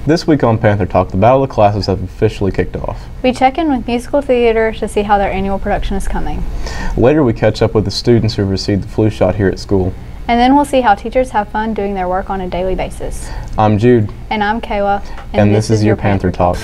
This week on Panther Talk, the Battle of the Classes have officially kicked off. We check in with musical theater to see how their annual production is coming. Later we catch up with the students who received the flu shot here at school. And then we'll see how teachers have fun doing their work on a daily basis. I'm Jude. And I'm Kayla. And this is your Panther Talk.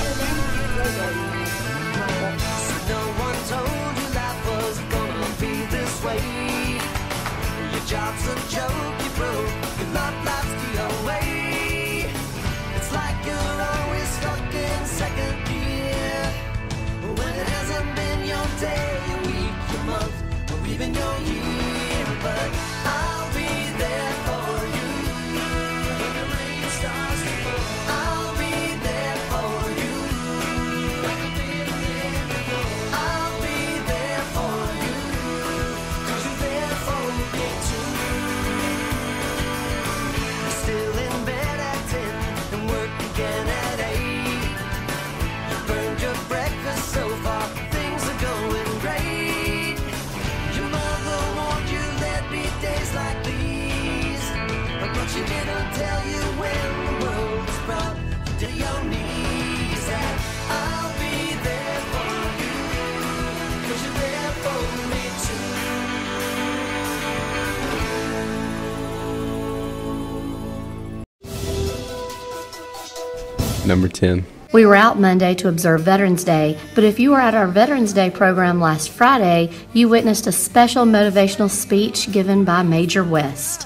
Number 10. We were out Monday to observe Veterans Day, but if you were at our Veterans Day program last Friday, you witnessed a special motivational speech given by Major West.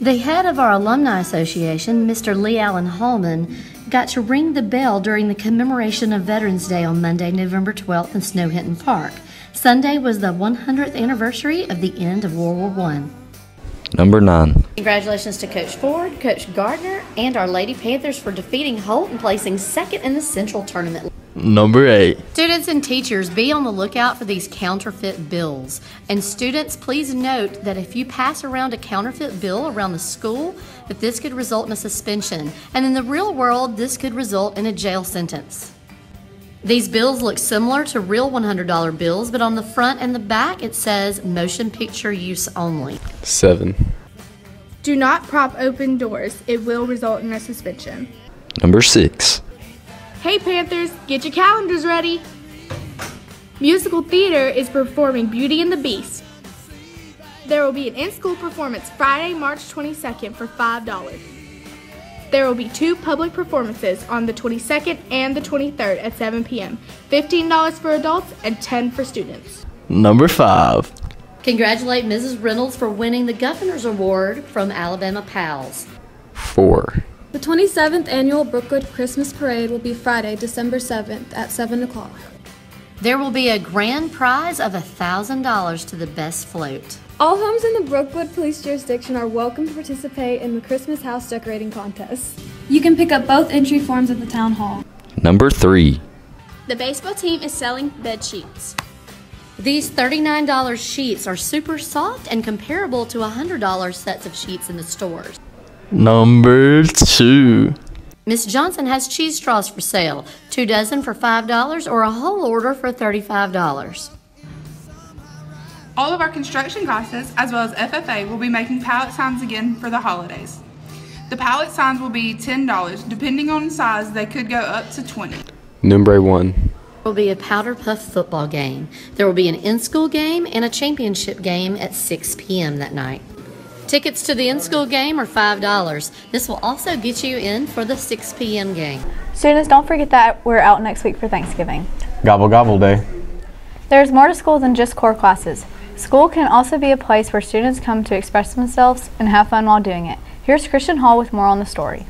The head of our Alumni Association, Mr. Lee Allen Hallman, got to ring the bell during the commemoration of Veterans Day on Monday, November 12th in Snow Hinton Park. Sunday was the 100th anniversary of the end of World War I. Number 9. Congratulations to Coach Ford, Coach Gardner, and our Lady Panthers for defeating Holt and placing second in the Central Tournament. Number 8. Students and teachers, be on the lookout for these counterfeit bills. And students, please note that if you pass around a counterfeit bill around the school, that this could result in a suspension. And in the real world, this could result in a jail sentence. These bills look similar to real $100 bills, but on the front and the back it says motion picture use only. 7. Do not prop open doors. It will result in a suspension. Number 6. Hey Panthers, get your calendars ready. Musical theater is performing Beauty and the Beast. There will be an in-school performance Friday, March 22nd for $5. There will be 2 public performances on the 22nd and the 23rd at 7 p.m. $15 for adults and $10 for students. Number 5. Congratulate Mrs. Reynolds for winning the Governor's Award from Alabama Pals. 4. The 27th Annual Brookwood Christmas Parade will be Friday, December 7th at 7 o'clock. There will be a grand prize of $1,000 to the best float. All homes in the Brookwood Police Jurisdiction are welcome to participate in the Christmas house decorating contest. You can pick up both entry forms at the Town Hall. Number 3. The baseball team is selling bed sheets. These $39 sheets are super soft and comparable to $100 sets of sheets in the stores. Number 2. Miss Johnson has cheese straws for sale, 2 dozen for $5 or a whole order for $35. All of our construction classes, as well as FFA, will be making pallet signs again for the holidays. The pallet signs will be $10. Depending on size, they could go up to $20. Number 1. There will be a Powder Puff football game. There will be an in-school game and a championship game at 6 p.m. that night. Tickets to the in-school game are $5. This will also get you in for the 6 p.m. game. Students, don't forget that we're out next week for Thanksgiving. Gobble Gobble Day. There's more to school than just core classes. School can also be a place where students come to express themselves and have fun while doing it. Here's Christian Hall with more on the story.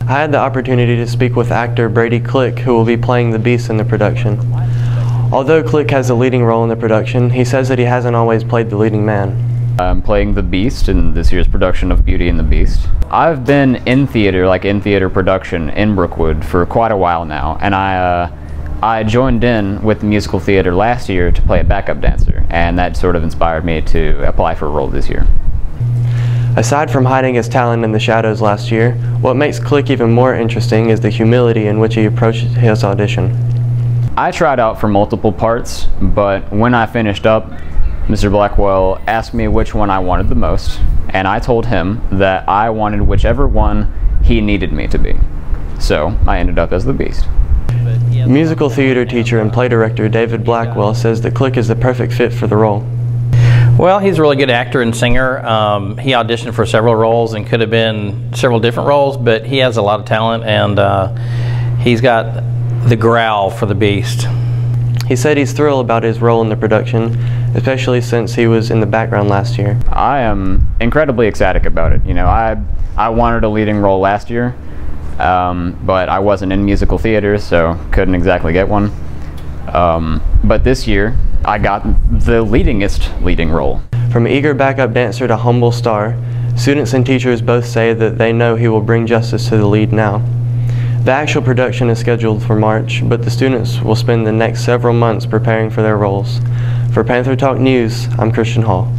I had the opportunity to speak with actor Brady Click, who will be playing the Beast in the production. Although Click has a leading role in the production, he says that he hasn't always played the leading man. I'm playing the Beast in this year's production of Beauty and the Beast. I've been in theater, like in theater production in Brookwood for quite a while now, and I joined in with the musical theater last year to play a backup dancer, and that sort of inspired me to apply for a role this year. Aside from hiding his talent in the shadows last year, what makes Click even more interesting is the humility in which he approached his audition. I tried out for multiple parts, but when I finished up, Mr. Blackwell asked me which one I wanted the most, and I told him that I wanted whichever one he needed me to be. So I ended up as the Beast. Musical theater teacher and play director David Blackwell says that Click is the perfect fit for the role. Well, he's a really good actor and singer. He auditioned for several roles and could have been several different roles, but he has a lot of talent, and he's got the growl for the Beast. He said he's thrilled about his role in the production, especially since he was in the background last year. I am incredibly ecstatic about it. You know, I wanted a leading role last year, but I wasn't in musical theater, so couldn't exactly get one. But this year, I got the leadingest leading role. From eager backup dancer to humble star, students and teachers both say that they know he will bring justice to the lead now. The actual production is scheduled for March, but the students will spend the next several months preparing for their roles. For Panther Talk News, I'm Christian Hall.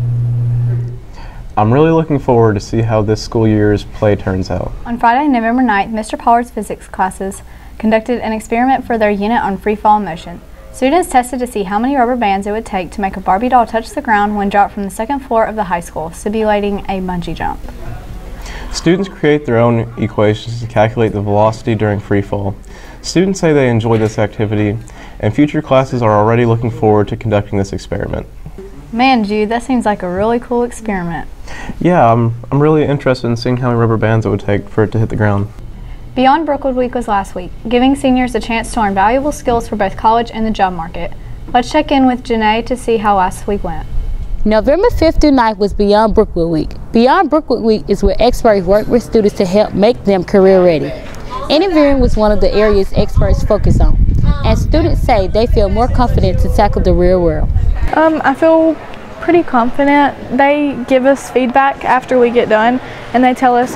I'm really looking forward to see how this school year's play turns out. On Friday, November 9th, Mr. Pollard's physics classes conducted an experiment for their unit on free fall motion. Students tested to see how many rubber bands it would take to make a Barbie doll touch the ground when dropped from the second floor of the high school, simulating a bungee jump. Students create their own equations to calculate the velocity during free fall. Students say they enjoy this activity, and future classes are already looking forward to conducting this experiment. Man, Jude, that seems like a really cool experiment. Yeah, I'm really interested in seeing how many rubber bands it would take for it to hit the ground. Beyond Brookwood Week was last week, giving seniors a chance to learn valuable skills for both college and the job market. Let's check in with Janae to see how last week went. November 5th through 9th was Beyond Brookwood Week. Beyond Brookwood Week is where experts work with students to help make them career ready. Interviewing was one of the areas experts focus on, and students say they feel more confident to tackle the real world. I feel pretty confident. They give us feedback after we get done, and they tell us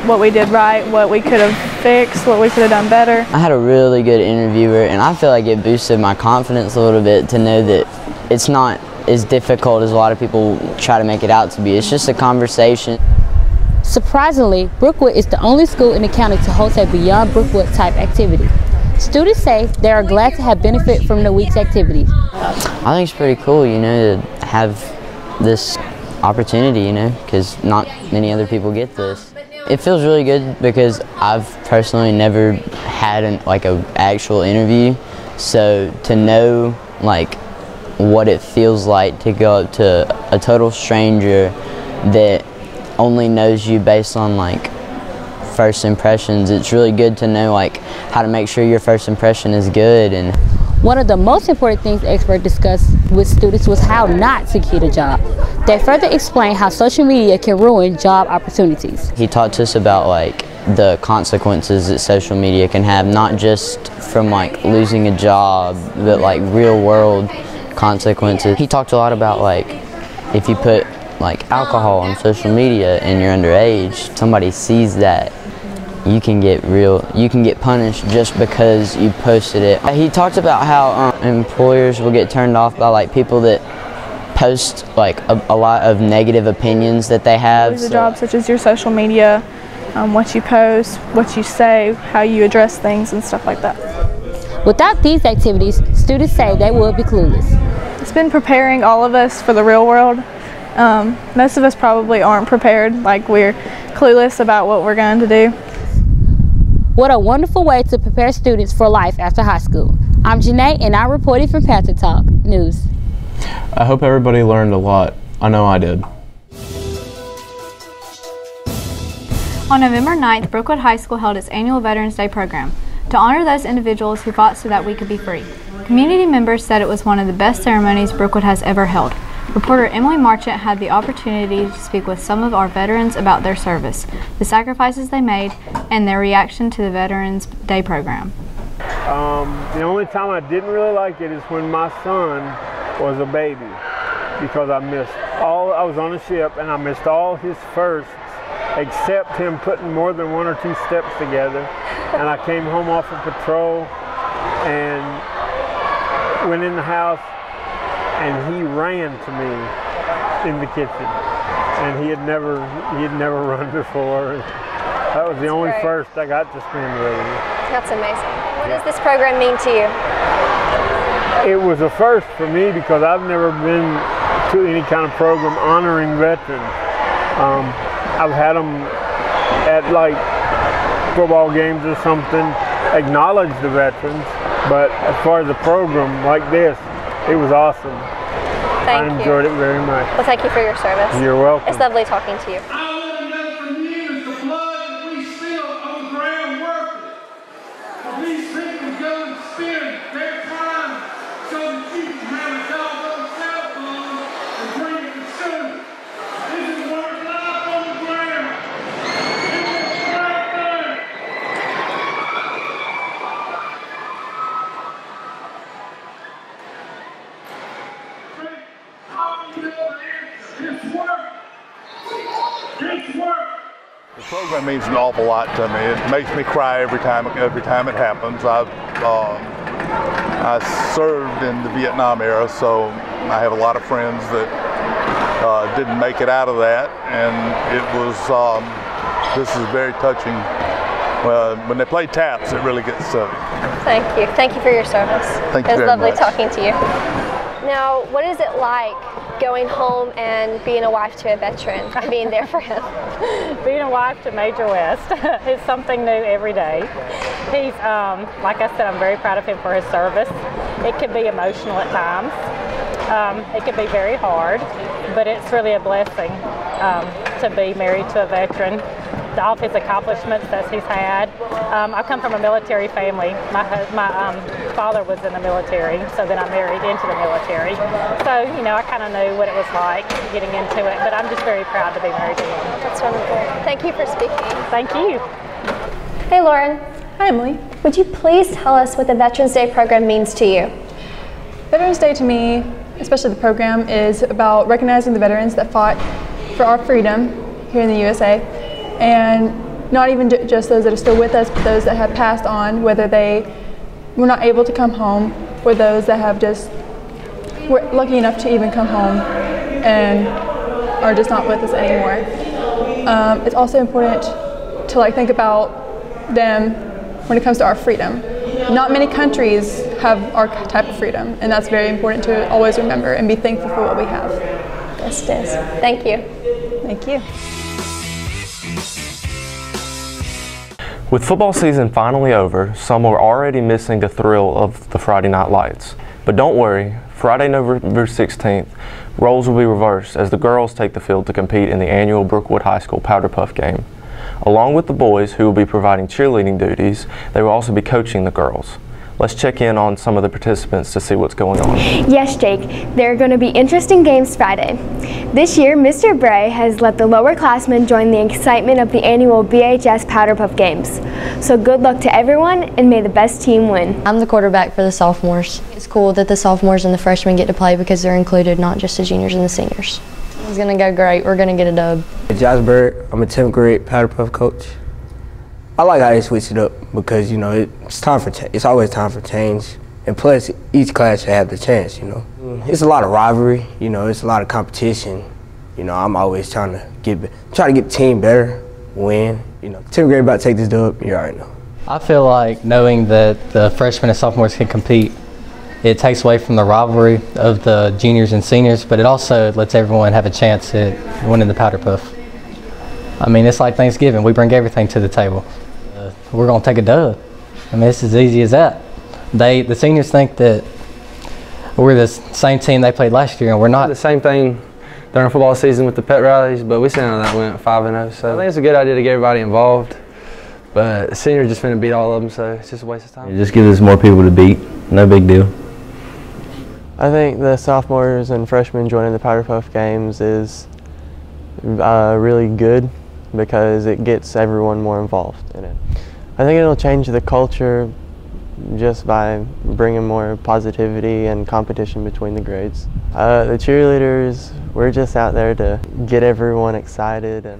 what we did right, what we could have fixed, what we could have done better. I had a really good interviewer, and I feel like it boosted my confidence a little bit to know that it's not as difficult as a lot of people try to make it out to be. It's just a conversation. Surprisingly, Brookwood is the only school in the county to host a Beyond Brookwood type activity. Students say they are glad to have benefit from the week's activities. I think it's pretty cool, you know, to have this opportunity, you know, because not many other people get this. It feels really good because I've personally never had an actual interview, so to know what it feels like to go up to a total stranger that only knows you based on first impressions, it's really good to know how to make sure your first impression is good. And one of the most important things experts discussed with students was how not to get a job. They further explained how social media can ruin job opportunities. He talked to us about the consequences that social media can have, not just from losing a job, but real world consequences. He talked a lot about if you put alcohol on social media and you're underage, somebody sees that, you can get punished just because you posted it. He talked about how employers will get turned off by people that post a lot of negative opinions that they have. Lose a job, such as your social media, what you post, what you say, how you address things and stuff like that. Without these activities, students say they will be clueless. It's been preparing all of us for the real world. Most of us probably aren't prepared, we're clueless about what we're going to do. What a wonderful way to prepare students for life after high school. I'm Janae, and I reported for Panther Talk News. I hope everybody learned a lot. I know I did. On November 9th, Brookwood High School held its annual Veterans Day program to honor those individuals who fought so that we could be free. Community members said it was one of the best ceremonies Brookwood has ever held. Reporter Emily Marchant had the opportunity to speak with some of our veterans about their service, the sacrifices they made, and their reaction to the Veterans Day program. The only time I didn't really like it is when my son was a baby, because I was on a ship and I missed all his firsts except him putting more than 1 or 2 steps together. And I came home off of patrol and went in the house, and he ran to me in the kitchen, and he had never run before. That was the only first I got to spend with him. That's amazing. What does this program mean to you? It was a first for me because I've never been to any kind of program honoring veterans. I've had them at football games or something, acknowledge the veterans. But as far as a program like this, it was awesome. Thank you. I enjoyed it very much. Well, thank you for your service. You're welcome. It's lovely talking to you. The program means an awful lot to me. It makes me cry every time it happens. I served in the Vietnam era, so I have a lot of friends that didn't make it out of that, and it was. This is very touching. When they play taps, it really gets silly. Thank you. Thank you for your service. Thank you very much. It was lovely talking to you. Now, what is it like going home and being a wife to a veteran and being there for him? Being a wife to Major West is something new every day. He's, like I said, I'm very proud of him for his service. It can be emotional at times. It can be very hard, but it's really a blessing to be married to a veteran. All of his accomplishments that he's had. I come from a military family. My father was in the military, so then I married into the military. So, you know, I kind of knew what it was like getting into it, but I'm just very proud to be married to him. That's wonderful. Thank you for speaking. Thank you. Hey, Lauren. Hi, Emily. Would you please tell us what the Veterans Day program means to you? Veterans Day to me, especially the program, is about recognizing the veterans that fought for our freedom here in the USA. And not even just those that are still with us, but those that have passed on, whether they were not able to come home, or those that have just were lucky enough to even come home and are just not with us anymore. It's also important to think about them when it comes to our freedom. Not many countries have our type of freedom, and that's very important to always remember and be thankful for what we have. Yes, it is. Thank you. Thank you. With football season finally over, some are already missing the thrill of the Friday night lights. But don't worry, Friday, November 16th, roles will be reversed as the girls take the field to compete in the annual Brookwood High School Powder Puff game. Along with the boys who will be providing cheerleading duties, they will also be coaching the girls. Let's check in on some of the participants to see what's going on. Yes, Jake, there are going to be interesting games Friday. This year, Mr. Bray has let the lower classmen join the excitement of the annual BHS Powder Puff Games. So good luck to everyone, and may the best team win. I'm the quarterback for the sophomores. It's cool that the sophomores and the freshmen get to play because they're included, not just the juniors and the seniors. It's going to go great. We're going to get a dub. Josh Bird, I'm a 10th grade Powder Puff coach. I like how they switch it up because, you know, it's time for it's always time for change. And plus, each class should have the chance, you know. It's a lot of rivalry, you know, it's a lot of competition. You know, I'm always trying to get the team better, win. You know, 10th grade about to take this dub, you already know. I feel like knowing that the freshmen and sophomores can compete, it takes away from the rivalry of the juniors and seniors, but it also lets everyone have a chance at winning the Powder Puff. I mean, it's like Thanksgiving. We bring everything to the table. We're going to take a dub. I mean, it's as easy as that. The seniors think that we're the same team they played last year, and we're not. The same thing during football season with the pet rallies, but we seen how that went 5-0. So I think it's a good idea to get everybody involved. But the seniors just finna beat all of them, so it's just a waste of time. It just gives us more people to beat. No big deal. I think the sophomores and freshmen joining the Powder Puff games is really good because it gets everyone more involved in it. I think it'll change the culture just by bringing more positivity and competition between the grades. The cheerleaders, we're just out there to get everyone excited.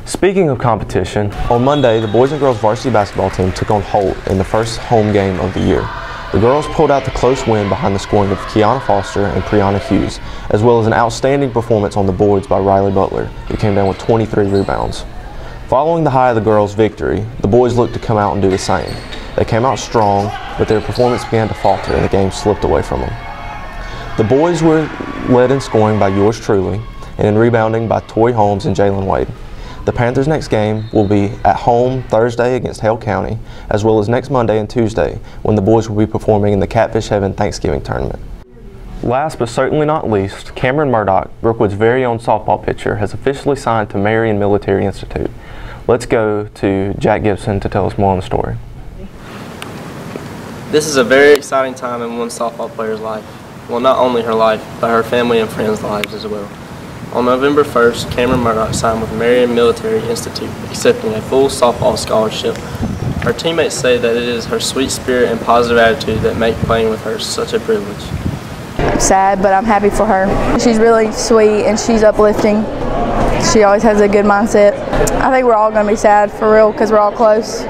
Speaking of competition, on Monday, the boys and girls varsity basketball team took on Holt in the first home game of the year. The girls pulled out the close win behind the scoring of Kiana Foster and Brianna Hughes, as well as an outstanding performance on the boards by Riley Butler, who came down with 23 rebounds. Following the high of the girls' victory, the boys looked to come out and do the same. They came out strong, but their performance began to falter and the game slipped away from them. The boys were led in scoring by yours truly and in rebounding by Tori Holmes and Jalen Wade. The Panthers' next game will be at home Thursday against Hale County, as well as next Monday and Tuesday when the boys will be performing in the Catfish Heaven Thanksgiving tournament. Last but certainly not least, Cameron Murdoch, Brookwood's very own softball pitcher, has officially signed to Marion Military Institute. Let's go to Jack Gibson to tell us more on the story. This is a very exciting time in one softball player's life. Well, not only her life, but her family and friends' lives as well. On November 1st, Cameron Murdoch signed with Marion Military Institute, accepting a full softball scholarship. Her teammates say that it is her sweet spirit and positive attitude that make playing with her such a privilege. Sad, but I'm happy for her. She's really sweet and she's uplifting. She always has a good mindset. I think we're all going to be sad for real because we're all close.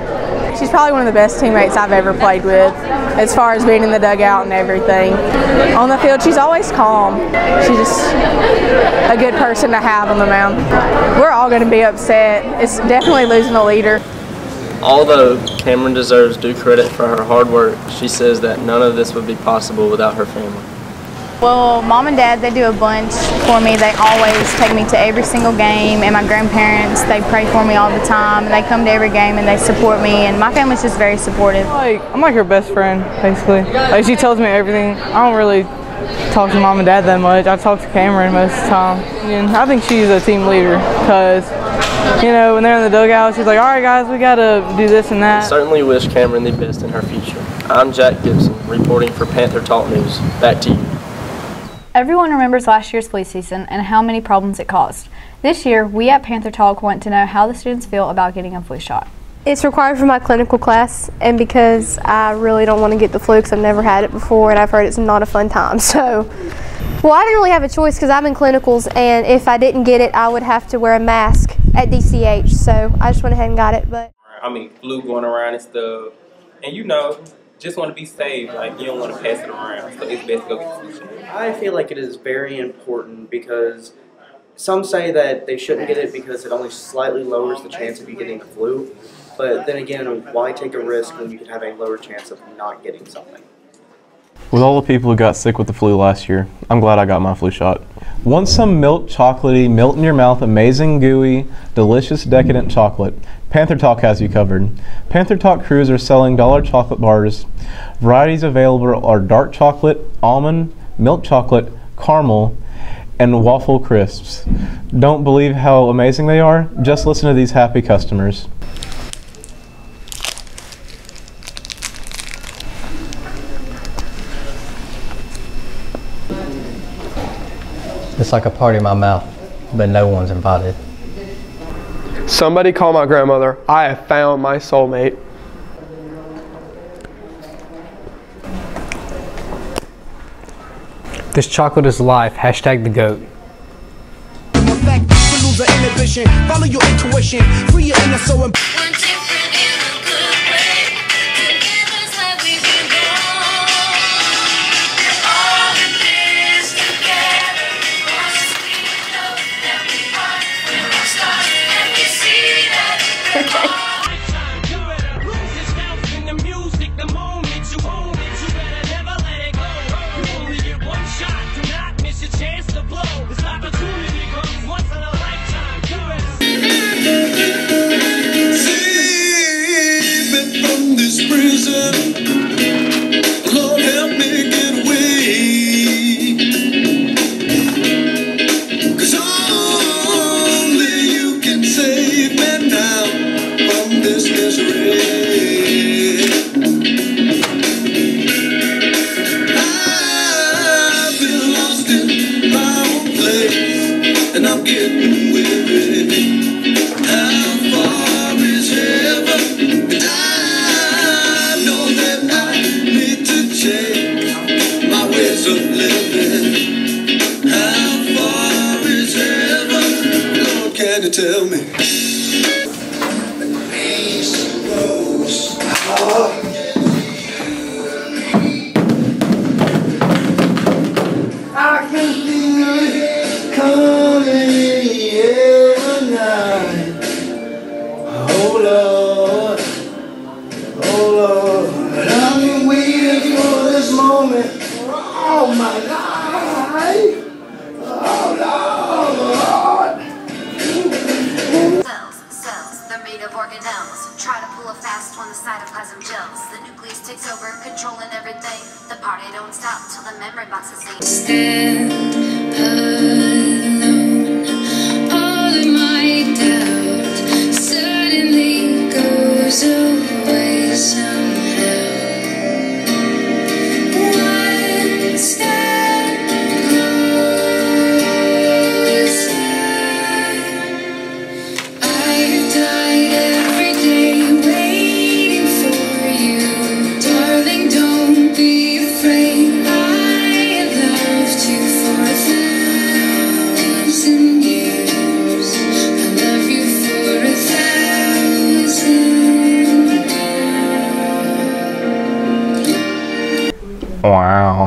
She's probably one of the best teammates I've ever played with as far as being in the dugout and everything. On the field, she's always calm. She's just a good person to have on the mound. We're all going to be upset. It's definitely losing a leader. Although Cameron deserves due credit for her hard work, she says that none of this would be possible without her family. Well, Mom and Dad, they do a bunch for me. They always take me to every single game, and my grandparents, they pray for me all the time, and they come to every game and they support me, and my family's just very supportive. I'm like her best friend, basically. Like, she tells me everything. I don't really talk to Mom and Dad that much. I talk to Cameron most of the time. And I think she's a team leader because, you know, when they're in the dugout, she's like, all right, guys, we got to do this and that. I certainly wish Cameron the best in her future. I'm Jack Gibson, reporting for Panther Talk News. Back to you. Everyone remembers last year's flea season and how many problems it caused. This year, we at Panther Talk want to know how the students feel about getting a flu shot. It's required for my clinical class, and because I really don't want to get the flu because I've never had it before and I've heard it's not a fun time. So, well, I didn't really have a choice because I'm in clinicals, and if I didn't get it, I would have to wear a mask at DCH. So I just went ahead and got it. But I mean, flu going around and stuff, and you know, just want to be safe. Like, you don't want to pass it around, so it's best to go get the flu shot. I feel like it is very important because some say that they shouldn't get it because it only slightly lowers the chance of you getting the flu. But then again, why take a risk when you could have a lower chance of not getting something? With all the people who got sick with the flu last year, I'm glad I got my flu shot. Want some milk chocolatey, melt in your mouth, amazing, gooey, delicious, decadent chocolate? Panther Talk has you covered. Panther Talk crews are selling dollar chocolate bars. Varieties available are dark chocolate, almond, milk chocolate, caramel, and waffle crisps. Don't believe how amazing they are? Just listen to these happy customers. It's like a party in my mouth, but no one's invited. Somebody call my grandmother. I have found my soulmate. This chocolate is life. Hashtag the GOAT. Follow your intuition. Free your inner soul. Tell me. I can feel it coming every night. Oh Lord, oh Lord, I've been waiting for this moment all my life. Oh Lord. gels. The nucleus takes over, controlling everything. The party don't stop till the memory box is stand alone. All of my doubt suddenly goes away somehow. One step closer. I've died every day waiting for you. Darling, don't be afraid. I have loved you for 1,000 years. I love you for 1,000 years. Wow.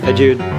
Hey Jude.